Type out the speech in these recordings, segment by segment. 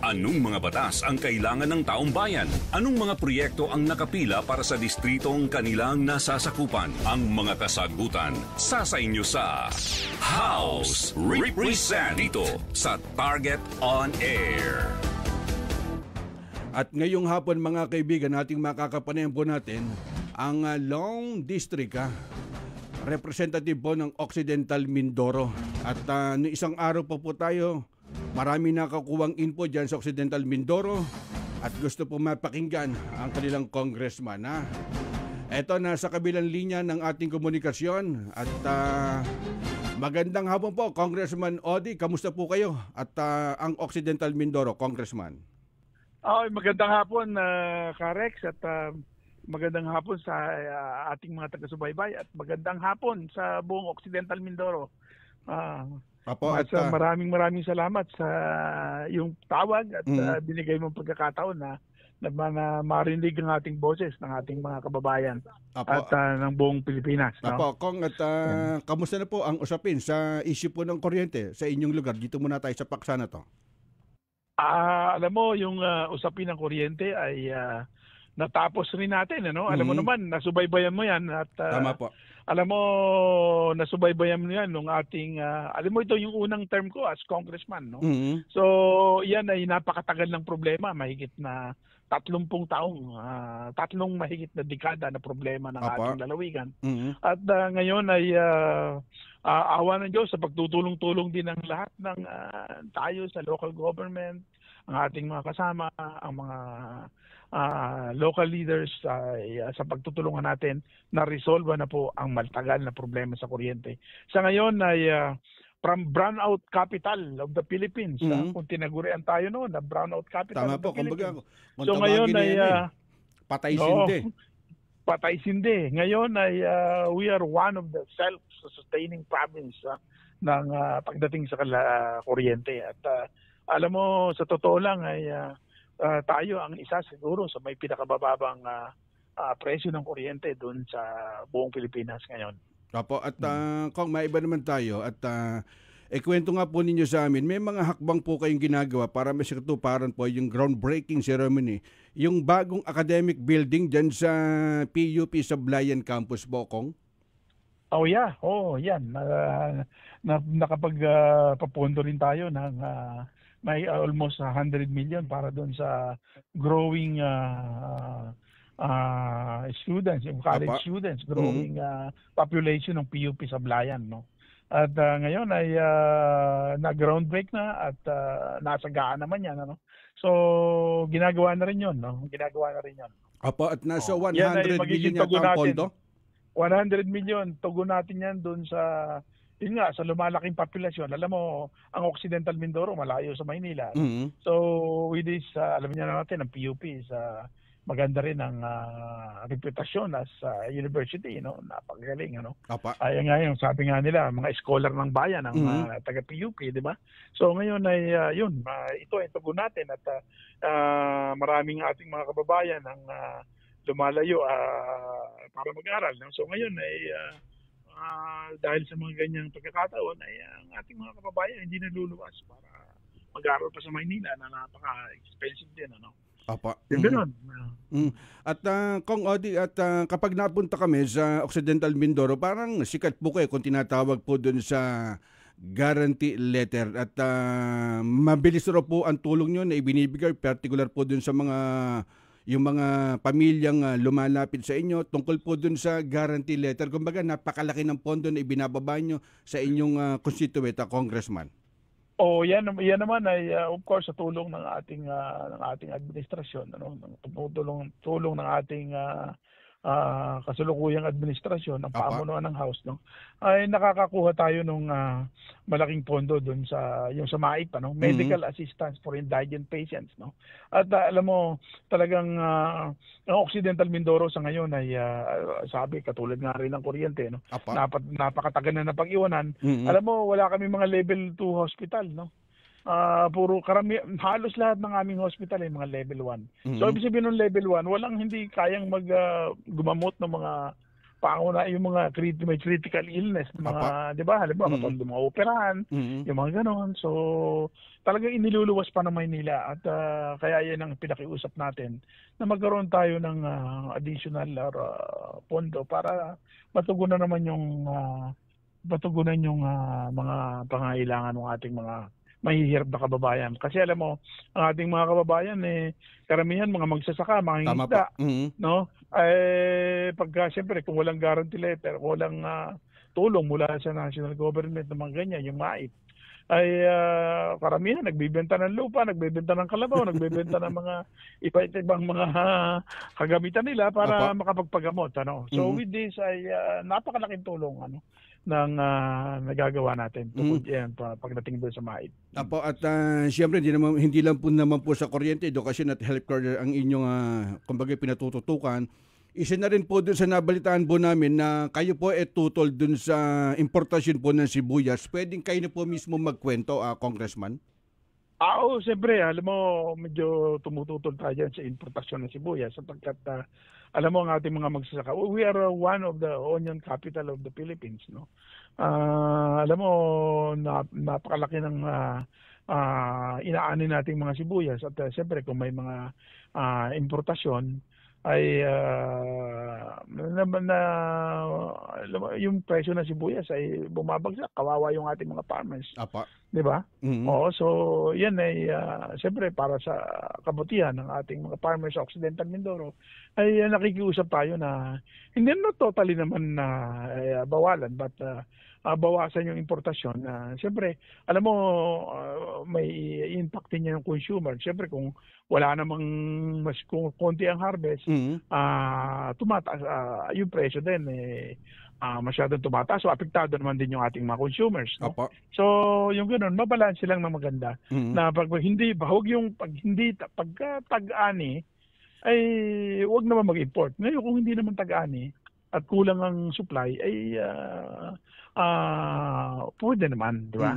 Anong mga batas ang kailangan ng taong bayan? Anong mga proyekto ang nakapila para sa distritong kanilang nasasakupan? Ang mga kasagutan sa inyo sa House Represent dito sa Target on Air. At ngayong hapon mga kaibigan, ating makakapanayan po natin ang Long District, representative po ng Occidental Mindoro. At noong isang araw po tayo, marami nakakuwang info dyan sa Occidental Mindoro at gusto po mapakinggan ang kanilang congressman. Ito, nasa kabilang linya ng ating komunikasyon at magandang hapon po, Congressman Odi. Kamusta po kayo at ang Occidental Mindoro, Congressman? Magandang hapon, Karex, at magandang hapon sa ating mga taga-subaybay at magandang hapon sa buong Occidental Mindoro. At maraming salamat sa yung tawag at binigay mong pagkakataon na marinig ang ating boses ng ating mga kababayan at ng buong Pilipinas. No? Kong, at kamusta na po ang usapin sa issue po ng kuryente sa inyong lugar? Dito muna tayo sa paksa na to. Alam mo, yung usapin ng kuryente ay natapos rin natin. Ano? Alam mo naman, nasubaybayan mo yan. At, tama po. Alam mo, nasubaybayan mo yan nung ating, alam mo ito yung unang term ko as congressman. No? So, yan ay napakatagal ng problema. Mahigit na 30 taong, tatlong mahigit na dekada na problema ng ating lalawigan. At ngayon ay awa ng Diyos sa pagtutulong-tulong din ng lahat ng tayo sa local government, ang ating mga kasama, ang mga local leaders sa pagtutulungan natin na resolve na po ang matagal na problema sa kuryente. Sa ngayon ay from brownout capital of the Philippines. Kung tinagurian tayo noon na brownout capital tama of the po, Philippines. Kumbaga, so ngayon ay patay-sindi. Patay-sindi. Ngayon ay we are one of the self-sustaining province ng pagdating sa kuryente. At alam mo, sa totoo lang ay tayo ang isa siguro sa may pinakabababang presyo ng kuryente doon sa buong Pilipinas ngayon. Opo, at kung maiba naman tayo at kwento nga po ninyo sa amin, may mga hakbang po kayong ginagawa para masikatuparan po yung groundbreaking ceremony, yung bagong academic building dyan sa PUP Sablayan Campus po, Kong? Oh yeah, yan. Nakapagpapondo rin tayo ng may almost 100 million para doon sa growing students, yung college students, growing population ng PUP Sablayan, no? At ngayon ay na-groundbreak na at nasagaan naman yan, ano? So ginagawa na rin 'yon, no? Ginagawa na rin 'yon. Apo, at nasa 100 million yata ang pondo. 100 million tugon natin yan doon sa sa lumalaking populasyon. Alam mo, ang Occidental Mindoro malayo sa Maynila. So with this, alam niyo natin ang PUP sa maganda rin ang reputasyon as university, no? Napakagaling, ano? Ay ngayon, sabi nga nila, mga scholar ng bayan ang taga-PUP, di ba? So ngayon ay ito ay tugon natin at maraming ating mga kababayan ang lumalayo para mag-aral. No? So ngayon ay dahil sa mga ganyang pagkakataon ay ang ating mga kababayan hindi naluluwas para mag-aral pa sa Maynila na napaka-expensive din, ano? At Kong Odi, at kapag napunta kami sa Occidental Mindoro, parang sikat po kayo kung tinatawag po dun sa guarantee letter at mabilis raw po ang tulong nyo na ibinibigay, particular po dun sa yung mga pamilyang lumalapit sa inyo tungkol po dun sa guarantee letter. Kumbaga napakalaki ng pondo na ibinababa nyo sa inyong constituent, Congressman. Yan naman ay of course sa tulong ng ating administrasyon, ano, tulong ng ating kasalukuyang administrasyon ng pamunuan ng House, no, ay nakakakuha tayo ng malaking pondo doon sa yung sa MAIP, no, Medical Assistance for Indigent Patients, no. At alam mo talagang ang Occidental Mindoro sa ngayon ay sabi katulad nga rin ng kuryente, no. Napakatagal na pag-iwanan. Alam mo, wala kami mga level 2 hospital, no. Puro halos lahat ng aming hospital ay mga level 1. So ibig sabihin ng level 1, walang hindi kayang gumamot ng mga pauna yung mga may critical illness, mga, di ba? Halimbawa, katulad ng mga operahan, yung mga ganon. So, talagang iniluluwas pa ng Maynila at kaya yan ang pinakiusap natin na magkaroon tayo ng additional pondo para matugunan naman yung mga pangangailangan ng ating mga mahihirap na kababayan. Kasi alam mo, ang ating mga kababayan karamihan mga magsasaka, mga isda, no? Pagka siyempre kung walang guarantee letter, walang tulong mula sa national government ng mga ganyan, yung MAIP, ay karamihan nagbibenta ng lupa, nagbibenta ng kalabaw, nagbibenta ng mga iba-ibang mga kagamitan nila para makapagpagamot, ano. So with this ay napakalaking tulong ng nagagawa natin tungkol yan pagdating doon sa MAIP. Apo, at siyempre hindi lang po sa kuryente, edukasyon at healthcare ang inyong kumbaga pinatututukan. Isa na rin po doon sa nabalitaan po namin na kayo po tutol doon sa importasyon po ng sibuyas. Pwedeng kayo na po mismo magkwento, Congressman? Oo, siyempre, alam mo, medyo tumututol tayo dyan sa importasyon ng sibuyas sapagkat alam mo ang ating mga magsasaka. We are one of the onion capital of the Philippines, no? Alam mo, napakalaki ng inaanin nating mga sibuyas at siyempre kung may mga importasyon ay yung presyo ng sibuyas ay bumabagsak, kawawa yung ating mga farmers. Di ba? Oo, so yan ay siyempre para sa kabutihan ng ating mga farmers sa Occidental Mindoro ay nakikiusap tayo na hindi na totally naman na bawalan but bawasan yung importasyon. Siyempre, alam mo, may impact din yung consumer. Siyempre, kung wala namang kung konti ang harvest, tumataas yung presyo din masyadong tumataas. So, apektado naman din yung ating mga consumers. No? So, yung gano'n, mabalanse lang na maganda. Na pag tag-ani, ay huwag naman mag-import. Ngayon, kung hindi naman tag-ani at kulang ang supply, ay pwede naman, di ba?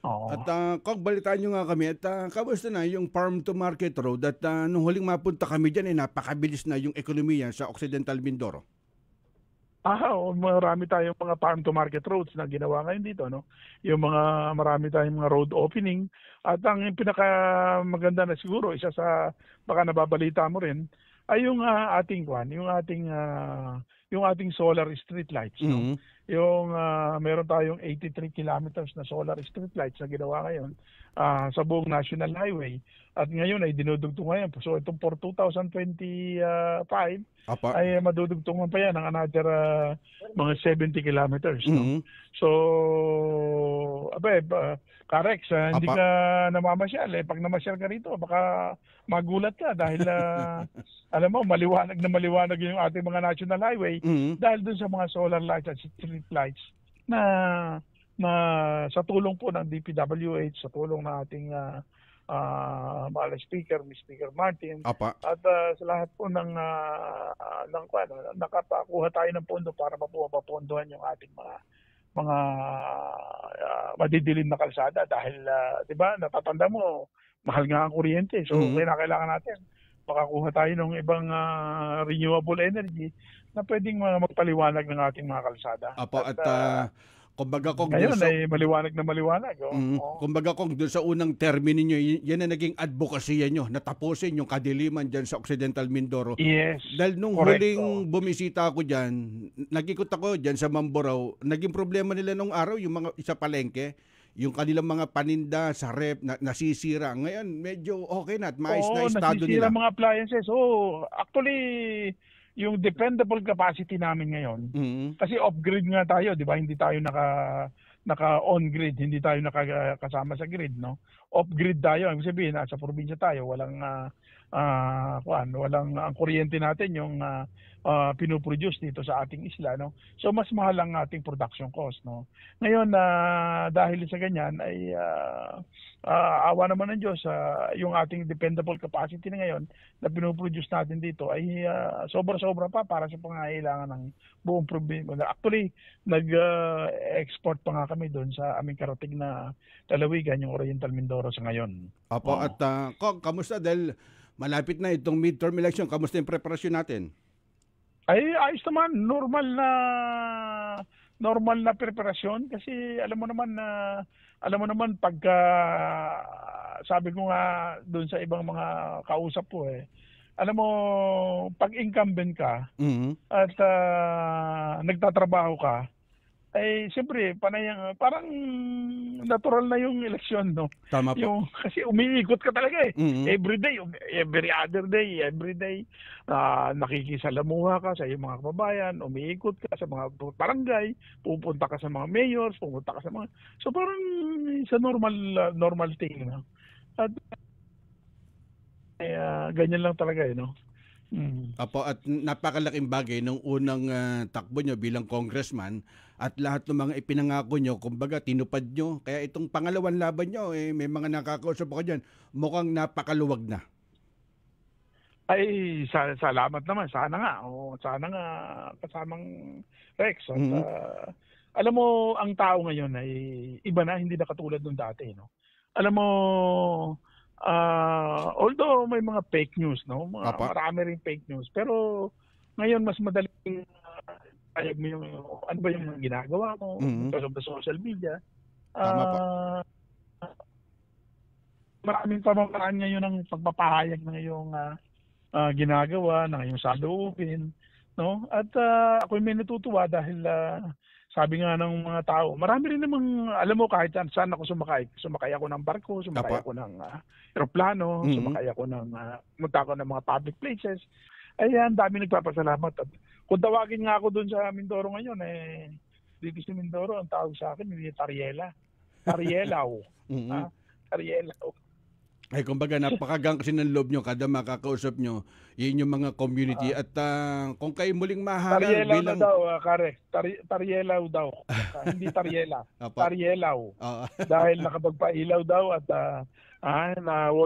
At Kong, balitaan nyo nga kami at kamusta na yung farm to market road at nung huling mapunta kami dyan ay napakabilis na yung ekonomiya sa Occidental Mindoro. Marami tayong mga farm to market roads na ginawa ngayon dito, no? Yung marami tayong mga road opening at ang pinakamaganda na siguro isa sa baka nababalita mo rin ay yung ating solar street lights, no? Yung meron tayong 83 kilometers na solar street lights na ginawa ngayon sa buong National Highway at ngayon ay dinudugtong ngayon. So itong for 2025 ay madudugtungan pa yan ng another mga 70 kilometers, no? So Karex, hindi ka namamasyal. Pag namasyal ka rito, baka magulat ka dahil alam mo, maliwanag yung ating mga national highway dahil dun sa mga solar lights at street lights na sa tulong po ng DPWH, sa tulong ng ating mahal Speaker, Ms. Speaker Martin, at sa lahat po ng nakapakuha tayo ng pondo para mapupunduhan yung ating mga madidilim na kalsada dahil 'di ba natatanda mo mahal nga ang kuryente, so kailangan natin makakuha tayo ng ibang renewable energy na pwedeng magpaliwanag ng ating mga kalsada. Kumbaga kung ngayon ay maliwanag na maliwanag. Kumbaga kung doon sa unang termino niyo, yan na naging advokasya nyo, natapusin yung kadiliman dyan sa Occidental Mindoro. Yes. Dahil nung huling bumisita ako dyan, nag-ikot ako dyan sa Mamburao, naging problema nila nung araw, yung mga isa palengke, yung kanilang mga paninda sa rep, nasisira. Ngayon, medyo okay na at maayos na estado nila. Nasisira mga appliances. Actually, yung dependable capacity namin ngayon, kasi off-grid nga tayo, di ba? Hindi tayo naka-on-grid, hindi tayo nakasama sa grid, no? Off-grid tayo, ibig sabihin, nasa probinsya tayo, walang ang kuryente natin yung pinoproduce dito sa ating isla, no? So mas mahal ang ating production cost, no? Ngayon dahil sa ganyan ay awa naman ng Diyos, yung ating dependable capacity na ngayon na pinoproduce natin dito ay sobra-sobra pa para sa pangangailangan ng buong probinsya. Actually, nag-export pa nga kami doon sa aming karating na lalawigan, yung Oriental Mindoro sa ngayon. At Kong, kamusta dahil malapit na itong midterm election, kamusta yung preparasyon natin? Ay, ayos naman. Normal na preparasyon kasi alam mo naman pagka sabi ko nga doon sa ibang mga kausap ko alam mo pag incumbent ka at nagtatrabaho ka ay siyempre panay parang natural na yung eleksyon, no? Tama po. Yung kasi umiikot ka talaga every day, every other day, every day nakikisalamuha ka sa iyong mga kababayan, umiikot ka sa mga barangay, pupunta ka sa mga mayors, pupunta ka sa mga so parang sa normal thing, no? At ganyan lang talaga no. Apo, at napakalaking bagay nung unang takbo nyo bilang congressman at lahat ng mga ipinangako nyo, kumbaga tinupad nyo. Kaya itong pangalawang laban nyo, may mga nakakausap ako dyan, mukhang napakaluwag na. Ay, salamat naman. Sana nga. Sana nga kasamang Rex. At, alam mo, ang tao ngayon ay iba na, hindi na katulad nung dati. No? Alam mo, although may mga fake news, no? Marami ring fake news. Pero ngayon mas madaling payag mo yung ano ba yung ginagawa mo because of the social media. Maraming pamamaraan ngayon ng pagpapahayag ng iyong ginagawa, ng iyong saloobin, no? At ako'y may natutuwa dahil sabi nga ng mga tao, marami rin namang, alam mo, kahit saan ako sumakay. Sumakay ako ng barko, sumakay ako ng aeroplano, sumakay ako munta ako ng mga public places. Ayan, dami nagpapasalamat. At kung tawagin nga ako doon sa Mindoro ngayon, dito sa Mindoro, ang tawag sa akin, hindi Tariela. Tarielaw. Tarielaw. Ay, kumbaga, napakagang kasi ng loob nyo, kada makakausap nyo, yun yung mga community. At kung kayo muling maharang Tarielaw bilang... na daw, Kare. Tarielaw daw. Hindi Tariela. Tarielaw. Dahil nakapagpailaw daw at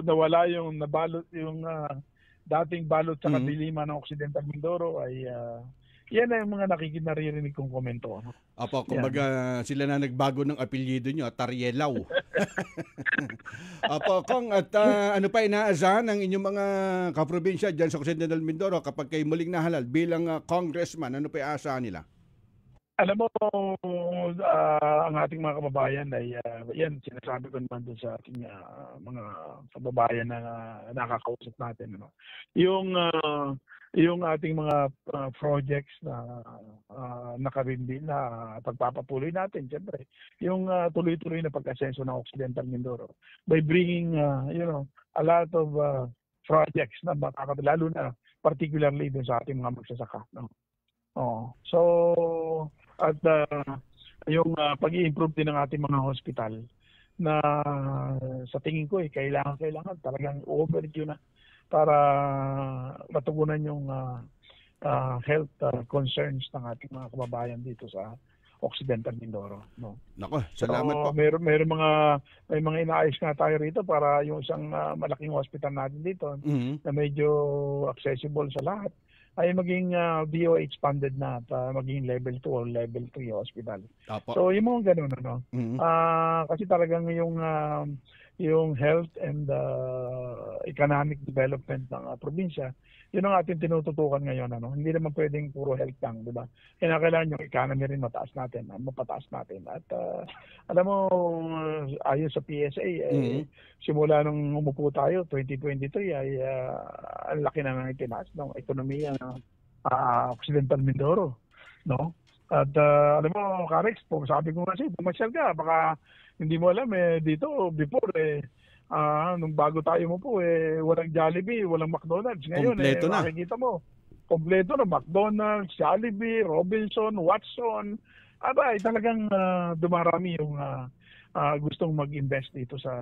nawala yung nabalot yung dating balot sa kadiliman ng Occidental Mindoro ay yan ay yung mga naririnig kong komento. Apo, kumbaga sila na nagbago ng apelyido nyo, Tarielaw. Apo, Kong, at ano pa inaasahan ng inyong mga kaprobinsya dyan sa Occidental Mindoro kapag kayo muling nahalal bilang congressman, ano pa inaasahan nila? Alam mo, ang ating mga kababayan ay, yan, sinasabi ko naman dun sa ating mga kababayan na nakakausap natin. Ano? Yung ating mga projects na nakarindi na pagpapatuloy natin, siyempre, yung tuloy-tuloy na pag-asenso ng Occidental Mindoro by bringing, a lot of projects na lalo na particularly dun sa ating mga magsasaka. No? So, at yung pag-i-improve din ng ating mga hospital na sa tingin ko kailangan talagang overdue na para matugunan yung health concerns ng ating mga kababayan dito sa Occidental Mindoro. No? Nako, salamat po. May mga inaayos nga tayo rito para yung isang malaking hospital natin dito na medyo accessible sa lahat ay maging DOH funded na at maging level 2 or level 3 hospital. Apo. So yung mga ganun kasi talagang yung health and economic development ng probinsya, yun ang ating tinututukan ngayon. Hindi naman pwedeng puro health lang, di ba? Kailangan yung economy rin mapataas natin. At alam mo, ayon sa PSA, simula nung umupo tayo, 2023, ay ang laki na ng itinaas ng ekonomiya ng Occidental Mindoro. No? At alam mo, Karex, sabi ko kasi, pumasyal ka, baka hindi mo alam dito before nung bago tayo mo po walang Jollibee, walang McDonald's. Ngayon kompleto na. Makikita mo, kompleto na McDonald's, Jollibee, Robinson, Watson. Talagang dumarami yung gustong mag-invest dito sa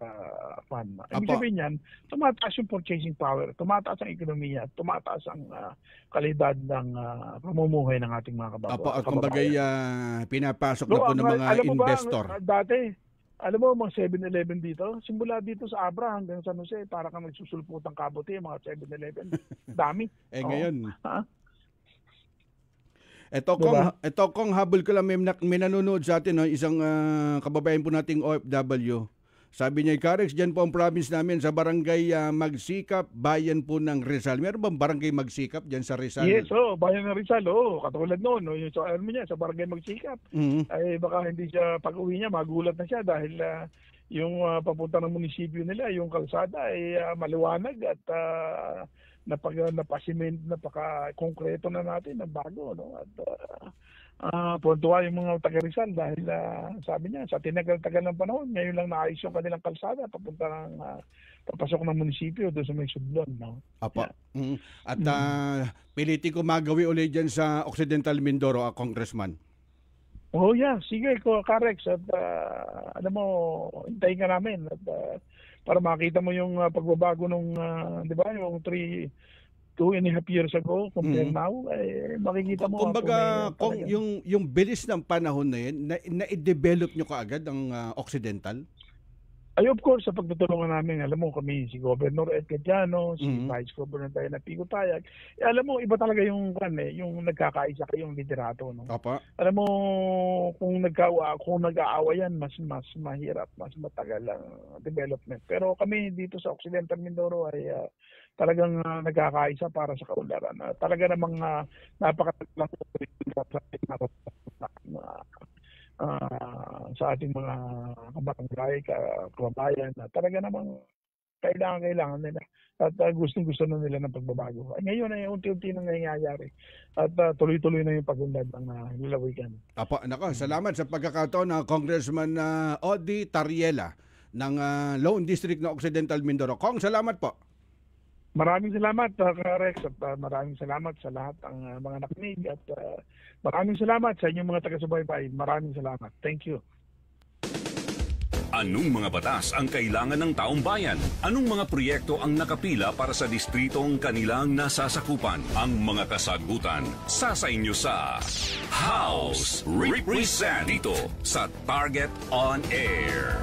fund. Ibig sabihin yan, tumataas yung purchasing power, tumataas ang ekonomiya, tumataas ang kalidad ng pamumuhay ng ating mga kababayan. At kumbagay pinapasok na po ng mga investor. Dati, alam mo, mga 7-Eleven dito, simula dito sa Abra hanggang San Jose, para kang nagsusulputang kabote, mga 7-Eleven. Dami. Ngayon. Diba? Ito kong habol ko lang, may nanonood sa atin, isang kababayan po nating OFW Sabi niya, Karex, dyan po ang province namin sa barangay Magsikap, bayan po ng Rizal. Meron bang barangay Magsikap dyan sa Rizal? Yes, bayan ng Rizal, katulad noon, yung sa barangay Magsikap. Ay baka hindi siya, pag-uwi niya, magulat na siya dahil yung papunta ng munisipyo nila, yung kalsada ay maliwanag at napaka-konkreto na natin ng bago, no? At puntuwa yung mga taga Rizal dahil sabi niya sa tinagal-tagal ng panahon ngayon lang naayos yung kanilang kalsada papunta ng papasok ng munisipyo doon sa may Sudlon, no? Apa. Yeah. At pilitin ko magawi ulit dyan sa Occidental Mindoro, Congressman. Oh yeah, sige ko Karex at alam mo hintayin ka namin at para makita mo yung pagbabago nung 'di ba yung 2.5 years ago compared now, makikita mo. Kumbaga, yung bilis ng panahon na yun, na-develop nyo kaagad ang Occidental? Ay, of course, sa pagtutulungan namin, alam mo kami, si Governor Ed Cadiano, si Vice Governor tayo na Pico Payag, alam mo, iba talaga yung nagkakaisa kayong liderato. No? Apa. Alam mo, kung nag-aawa yan, mas mahirap, mas matagal ang development. Pero kami dito sa Occidental Mindoro ay talagang nagkakaisa para sa kaunlaran. Talaga namang napakatalang sa ating mga kabarangay, kababayan na talaga namang kailangan nila at gustong-gusto na nila ng pagbabago. Ngayon ay unti-unti nang nangyayari at tuloy-tuloy na yung pag-unlad ng lalawigan. Apo, nako, salamat sa pagkakataon na Congressman Odi Tariela ng Lone District ng Occidental Mindoro. Kong, salamat po. Maraming salamat, Rex, at maraming salamat sa lahat ng mga nakinig at maraming salamat sa inyong mga taga-subaybay. Maraming salamat. Thank you. Anong mga batas ang kailangan ng taong bayan? Anong mga proyekto ang nakapila para sa distritong kanilang nasasakupan? Ang mga kasagutan sa inyo sa House Represent dito sa Target on Air.